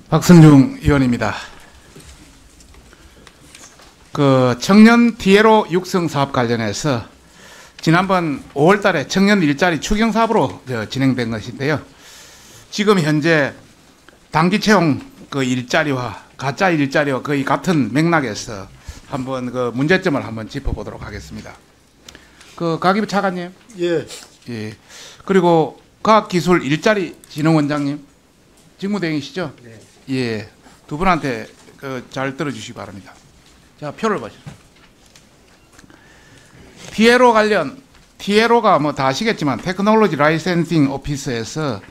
박선중 의원입니다. 그 청년 디에로 육성 사업 관련해서 지난번 5월달에 청년 일자리 추경 사업으로 진행된 것인데요. 지금 현재 단기 채용 그 일자리와 가짜 일자리와 거의 같은 맥락에서 한번 그 문제점을 한번 짚어보도록 하겠습니다. 그 가기부 차관님, 예. 그리고 과학기술 일자리 진흥원장님, 직무대행이시죠? 네. 예, 두 분한테 잘 들어주시기 바랍니다. 자, 표를 보시죠. 디에로 관련, 디에로가 뭐 다 아시겠지만 테크놀로지 라이센싱 오피스에서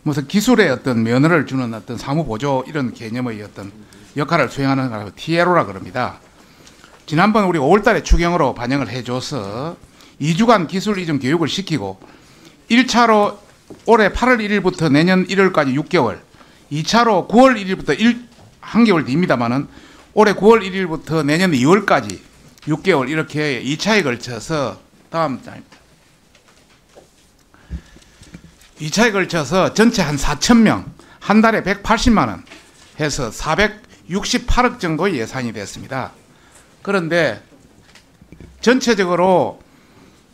무슨 기술의 어떤 면허를 주는 어떤 사무보조 이런 개념의 어떤 역할을 수행하는 거라고 디에로라 그럽니다. 지난번 우리 5월달에 추경으로 반영을 해줘서 2주간 기술 이전 교육을 시키고 1차로 올해 8월 1일부터 내년 1월까지 6개월, 2차로 9월 1일부터 한개월 뒤입니다만은 올해 9월 1일부터 내년 2월까지 6개월 이렇게 2차에 걸쳐서 다음 장입니다. 2차에 걸쳐서 전체 한 4,000명, 한 달에 180만 원 해서 468억 정도의 예산이 됐습니다. 그런데 전체적으로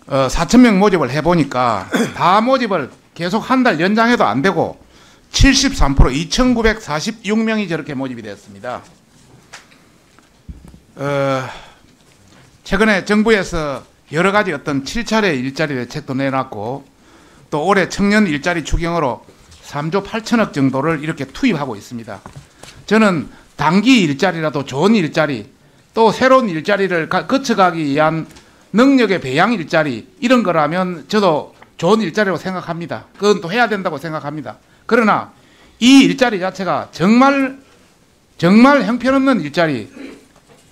4,000명 모집을 해보니까 다 모집을 계속 한 달 연장해도 안 되고 73% 2,946명이 저렇게 모집이 됐습니다. 최근에 정부에서 여러 가지 어떤 7차례 일자리 대책도 내놨고 또 올해 청년 일자리 추경으로 3조 8천억 정도를 이렇게 투입하고 있습니다. 저는 단기 일자리라도 좋은 일자리 또 새로운 일자리를 거쳐가기 위한 능력의 배양 일자리 이런 거라면 저도 좋은 일자리라고 생각합니다. 그건 또 해야 된다고 생각합니다. 그러나 이 일자리 자체가 정말 형편없는 일자리,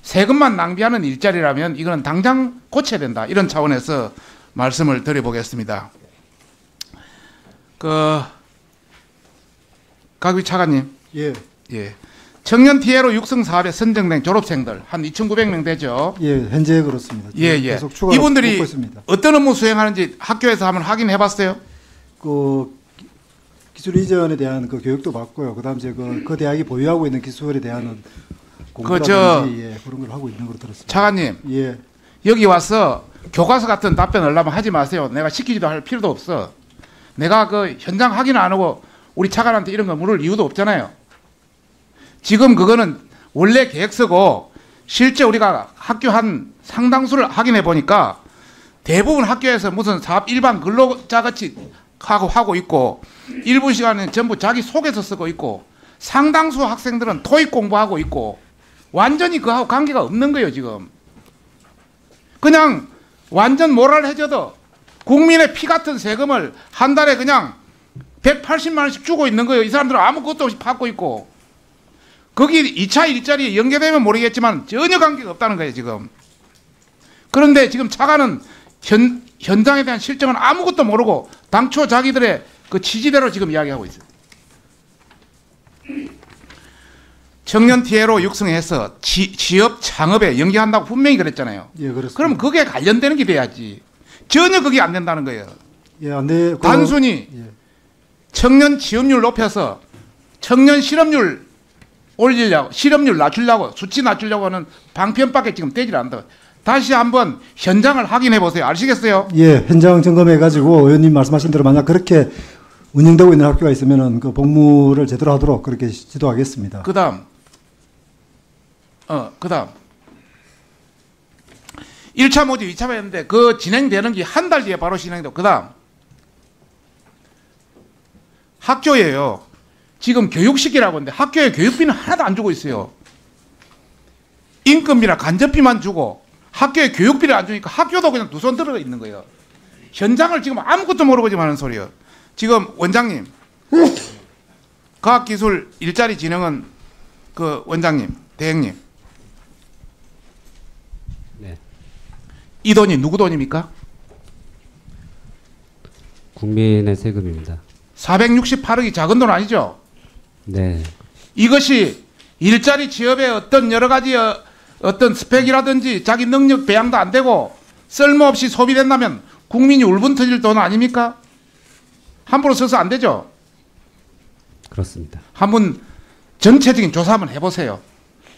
세금만 낭비하는 일자리라면 이거는 당장 고쳐야 된다. 이런 차원에서 말씀을 드려보겠습니다. 가기 차관님. 예. 청년 디에로 육성 사업에 선정된 졸업생들 한 2,900명 되죠. 예, 현재 그렇습니다. 계속 추가로 이분들이 있습니다. 어떤 업무 수행하는지 학교에서 한번 확인해봤어요? 그 기술 이전에 대한 그 교육도 받고요. 그다음 이제 그 대학이 보유하고 있는 기술에 대한 공부라든지 그런 걸 하고 있는 걸로 들었습니다. 차관님, 예. 여기 와서 교과서 같은 답변을 하려면 하지 마세요. 내가 시키지도 할 필요도 없어. 내가 그 현장 확인 안 하고 우리 차관한테 이런 거 물을 이유도 없잖아요. 지금 그거는 원래 계획서고 실제 우리가 학교 한 상당수를 확인해 보니까 대부분 학교에서 무슨 사업 일반 근로자같이 하고 있고 일부 시간은 전부 자기 속에서 쓰고 있고 상당수 학생들은 토익 공부하고 있고 완전히 그하고 관계가 없는 거예요. 지금 그냥 완전 모랄해져도 국민의 피 같은 세금을 한 달에 그냥 180만 원씩 주고 있는 거예요. 이 사람들은 아무것도 없이 받고 있고 거기 2차 일자리에 연계되면 모르겠지만 전혀 관계가 없다는 거예요. 지금. 그런데 지금 차관은 현장에 대한 실정은 아무것도 모르고 당초 자기들의 그 취지대로 지금 이야기하고 있어요. 청년 디에로 육성해서 취업 창업에 연계한다고 분명히 그랬잖아요. 예, 그렇습니다. 그럼 그게 관련되는 게 돼야지. 전혀 그게 안 된다는 거예요. 예, 안 돼. 단순히 청년 취업률 높여서 청년 실업률 올리려고, 실업률 낮추려고, 수치 낮추려고 하는 방편밖에 지금 되질 않다. 다시 한번 현장을 확인해 보세요. 아시겠어요? 예, 현장 점검해 가지고 의원님 말씀하신 대로 만약 그렇게 운영되고 있는 학교가 있으면은 그 복무를 제대로 하도록 그렇게 지도하겠습니다. 그다음 1차 모집 2차 했는데 그 진행되는 게 한 달 뒤에 바로 진행되고 그다음 학교예요. 지금 교육시키라고 하는데 학교에 교육비는 하나도 안 주고 있어요. 인건비나 간접비만 주고 학교에 교육비를 안 주니까 학교도 그냥 두 손 들어 있는 거예요. 현장을 지금 아무것도 모르고 지금 하는 소리예요. 지금 원장님, 과학기술 일자리 진흥은 그 원장님, 대행님. 네. 이 돈이 누구 돈입니까? 국민의 세금입니다. 468억이 작은 돈 아니죠? 네. 이것이 일자리 취업의 어떤 여러 가지 어떤 스펙이라든지 자기 능력 배양도 안 되고 쓸모없이 소비된다면 국민이 울분 터질 돈 아닙니까? 함부로 써서 안 되죠? 그렇습니다. 한번 전체적인 조사 한번 해보세요.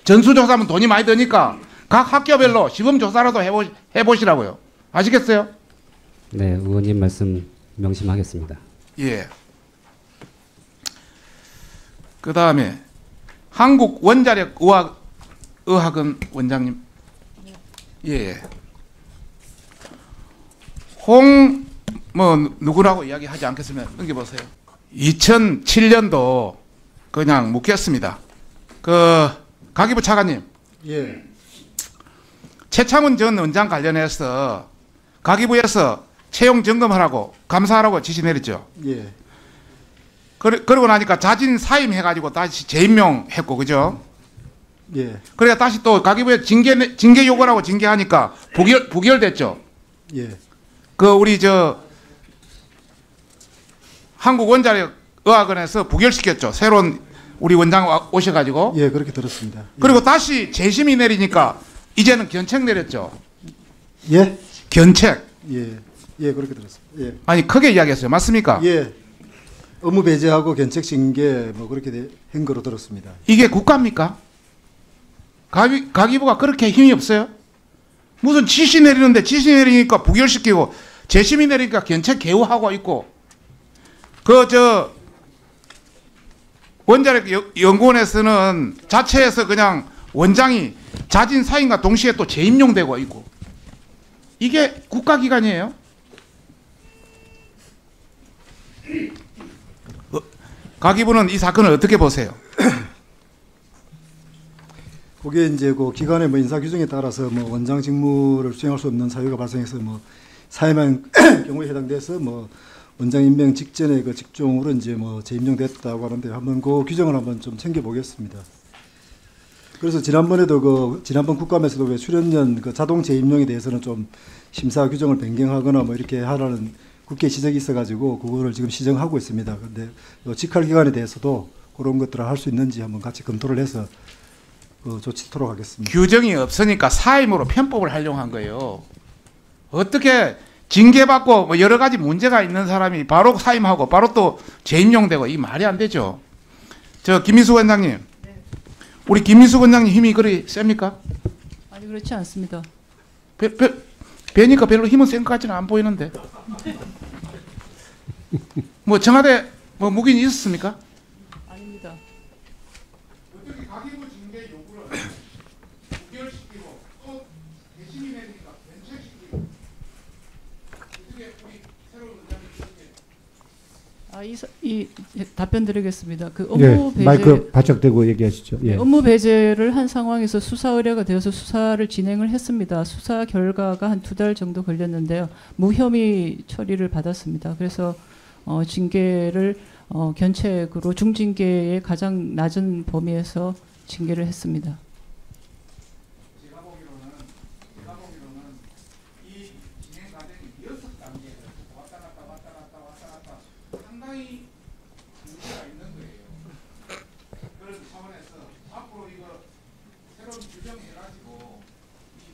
전수조사하면 돈이 많이 드니까 각 학교별로 시범조사라도 해보시라고요. 아시겠어요? 네, 의원님 말씀 명심하겠습니다. 예. 그 다음에 한국원자력의학원 원장님. 예. 누구라고 이야기하지 않겠으면 넘겨보세요. 2007년도 그냥 묻겠습니다. 가기부 차관님. 예. 최창훈 전 원장 관련해서 가기부에서 채용 점검하라고 감사하라고 지시 내렸죠. 예. 그러고 나니까 자진 사임해가지고 다시 재임명했고, 그죠? 예. 그러니까 다시 또 가기부에 징계 요구라고 징계하니까 부결됐죠. 예. 우리 한국원자력의학원에서 부결시켰죠. 새로운 우리 원장 오셔가지고. 예, 그렇게 들었습니다. 예. 그리고 다시 재심이 내리니까 이제는 견책 내렸죠. 예? 견책. 예. 예, 그렇게 들었습니다. 예. 아니 크게 이야기했어요. 맞습니까? 예. 업무 배제하고 견책 징계 뭐 그렇게 한 거로 들었습니다. 이게 국가입니까? 가기부가 그렇게 힘이 없어요? 무슨 지시 내리는데 지시 내리니까 부결시키고 재심이 내리니까 견책 개우하고 있고 원자력연구원에서는 자체에서 그냥 원장이 자진 사임과 동시에 또 재임용되고 있고 이게 국가기관이에요? 가기부는 이 사건을 어떻게 보세요? 그게 이제 그 기관의 뭐 인사 규정에 따라서 뭐 원장 직무를 수행할 수 없는 사유가 발생해서 뭐 사임한 경우에 해당돼서 뭐 원장 임명 직전에 그 직종으로 이제 뭐 재임명됐다고 하는데 한번 그 규정을 한번 좀 챙겨보겠습니다. 그래서 지난번 국감에서도 왜 출연연 그 자동 재임명에 대해서는 좀 심사 규정을 변경하거나 뭐 이렇게 하라는 국회 지적이 있어가지고 그거를 지금 시정하고 있습니다. 그런데 직할 기관에 대해서도 그런 것들을 할 수 있는지 한번 같이 검토를 해서 조치토록 하겠습니다. 규정이 없으니까 사임으로 편법을 하려고 한 거예요. 어떻게 징계받고 뭐 여러 가지 문제가 있는 사람이 바로 사임하고 바로 또 재임용되고 이 말이 안 되죠. 김민수 원장님. 네. 우리 김민수 원장님 힘이 그리 셉니까? 아니 그렇지 않습니다. 뵈니까 별로 힘은 센 것 같지는 안 보이는데. 뭐 청와대 뭐 묵인이 있었습니까? 아닙니다. 어떻게 가기부 징계 요구를 부결시키고 또 대신이 내리니까 변책시키고 어떻게 우리 새로운 원장이 그렇게 이 답변 드리겠습니다. 그 예, 업무 배제 마이크 바짝 대고 얘기하시죠. 예. 업무 배제를 한 상황에서 수사 의뢰가 되어서 수사를 진행을 했습니다. 수사 결과가 한 2달 정도 걸렸는데요. 무혐의 처리를 받았습니다. 그래서 징계를 견책으로 중징계의 가장 낮은 범위에서 징계를 했습니다. 제가 보기로는 이 진행 과정이 6단계에서 왔다 갔다 상당히 문제가 있는 거예요. 그런 차원에서 앞으로 이거 새로운 규정해가지고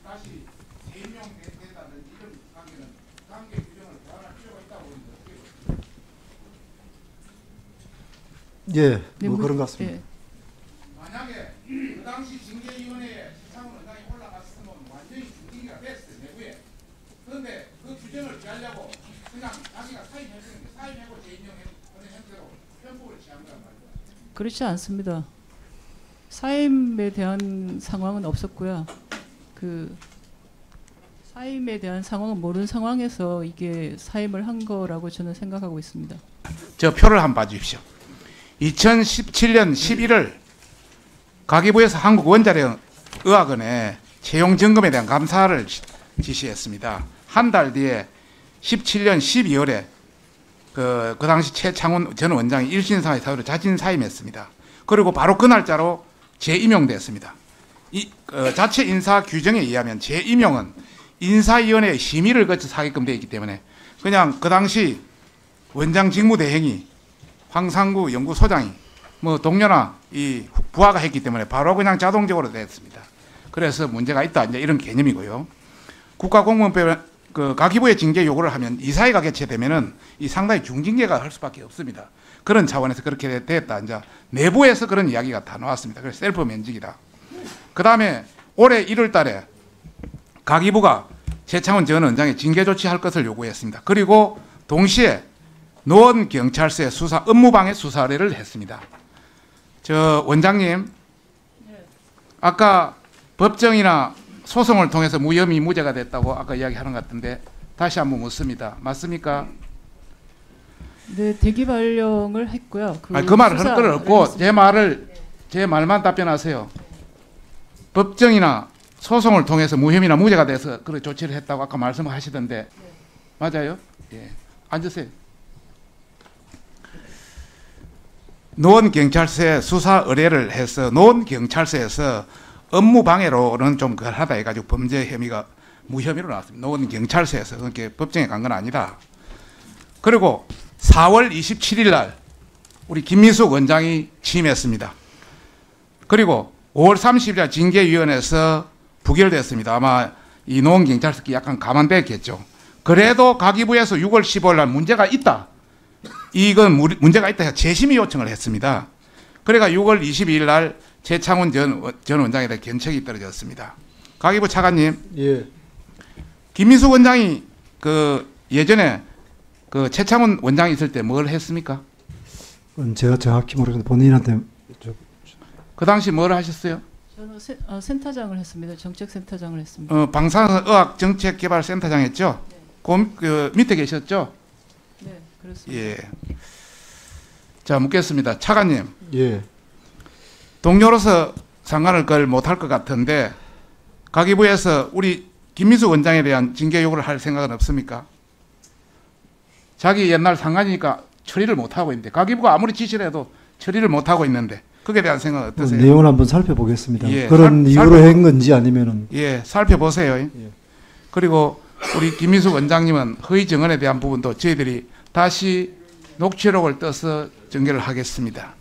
다시 재임용된다든지 이런 관계는 관계 규정을 보완할 필요가 있다고 보는데 어떻게 보세요? 예, 네, 뭐 그런 것 같습니다. 예. 만약에 그 당시 징계위원회에 최창훈 원장이 올라갔으면 완전히 중징계가 됐어요, 내부에. 그런데 그 규정을 피하려고 그냥 자기가 사임했는데 사임하고 재임용하는 형태로 편법을 취한 거란 말이에요. 그렇지 않습니다. 사임에 대한 상황은 없었고요. 그 사임에 대한 상황은 모르는 상황에서 이게 사임을 한 거라고 저는 생각하고 있습니다. 저 표를 한번 봐주십시오. 2017년 11월 가기부에서 한국원자력의학원에 채용 점검에 대한 감사를 지시했습니다. 한 달 뒤에 17년 12월에 그 당시 최창훈 전 원장이 1신사의 사유로 자진 사임했습니다. 그리고 바로 그 날짜로 재임용됐습니다. 자체 인사 규정에 의하면 재임용은 인사위원회의 심의를 거쳐서 하게끔 되어 있기 때문에 그냥 그 당시 원장 직무대행이 황상구 연구소장이 뭐 동료나 이 부하가 했기 때문에 바로 그냥 자동적으로 됐습니다. 그래서 문제가 있다 이제 이런 개념이고요. 국가공무원법에 그 가기부의 징계 요구를 하면 이사회가 개최되면은 이 상당히 중징계가 할 수밖에 없습니다. 그런 차원에서 그렇게 됐다. 이제 내부에서 그런 이야기가 다 나왔습니다. 그래서 셀프 면직이다. 그 다음에 올해 1월 달에 가기부가 최창원 전 원장의 징계 조치할 것을 요구했습니다. 그리고 동시에 노원 경찰서의 수사 업무방해 수사 의뢰를 했습니다. 저 원장님, 아까 법정이나 소송을 통해서 무혐의 무죄가 됐다고 아까 이야기하는 것 같은데 다시 한번 묻습니다. 맞습니까? 네, 대기 발령을 했고요. 그 말을 할 건 없고 제 말만 답변하세요. 법정이나 소송을 통해서 무혐의나 무죄가 돼서 그런 조치를 했다고 아까 말씀하시던데 맞아요? 예. 앉으세요. 노원 경찰서에 수사 의뢰를 해서 노원 경찰서에서 업무 방해로는 좀 그하다 해가지고 범죄 혐의가 무혐의로 나왔습니다. 노원 경찰서에서 그렇게 법정에 간 건 아니다. 그리고 4월 27일 날 우리 김민숙 원장이 취임했습니다. 그리고 5월 30일 날 징계위원회에서 부결됐습니다. 아마 이 노원 경찰서께 약간 감안됐겠죠. 그래도 가기부에서 6월 15일 날 문제가 있다. 이건 문제가 있다 해서 재심의 요청을 했습니다. 그러니까 6월 22일 날 최창원 전 원장에 대해 견책이 떨어졌습니다. 가기부 차관님, 예. 김민숙 원장이 그 예전에 그 최창원 원장이 있을 때 뭘 했습니까? 그건 제가 정확히 모르겠는데 본인한테 그 당시 뭘 하셨어요? 저는 센터장을 했습니다. 정책센터장을 했습니다. 방사의학정책개발센터장 했죠? 네. 그 밑에 계셨죠? 네, 그렇습니다. 예. 자, 묻겠습니다. 차관님. 예. 동료로서 상관을 걸 못할 것 같은데 가기부에서 우리 김민수 원장에 대한 징계 요구를 할 생각은 없습니까? 자기 옛날 상관이니까 처리를 못하고 있는데 가기부가 아무리 지시를 해도 처리를 못하고 있는데 거기에 대한 생각은 어떠세요? 내용을 한번 살펴보겠습니다. 예, 그런 이유로 한 건지 아니면은 예, 살펴보세요. 예. 그리고 우리 김민수 원장님은 허위 증언에 대한 부분도 저희들이 다시 녹취록을 떠서 전개를 하겠습니다.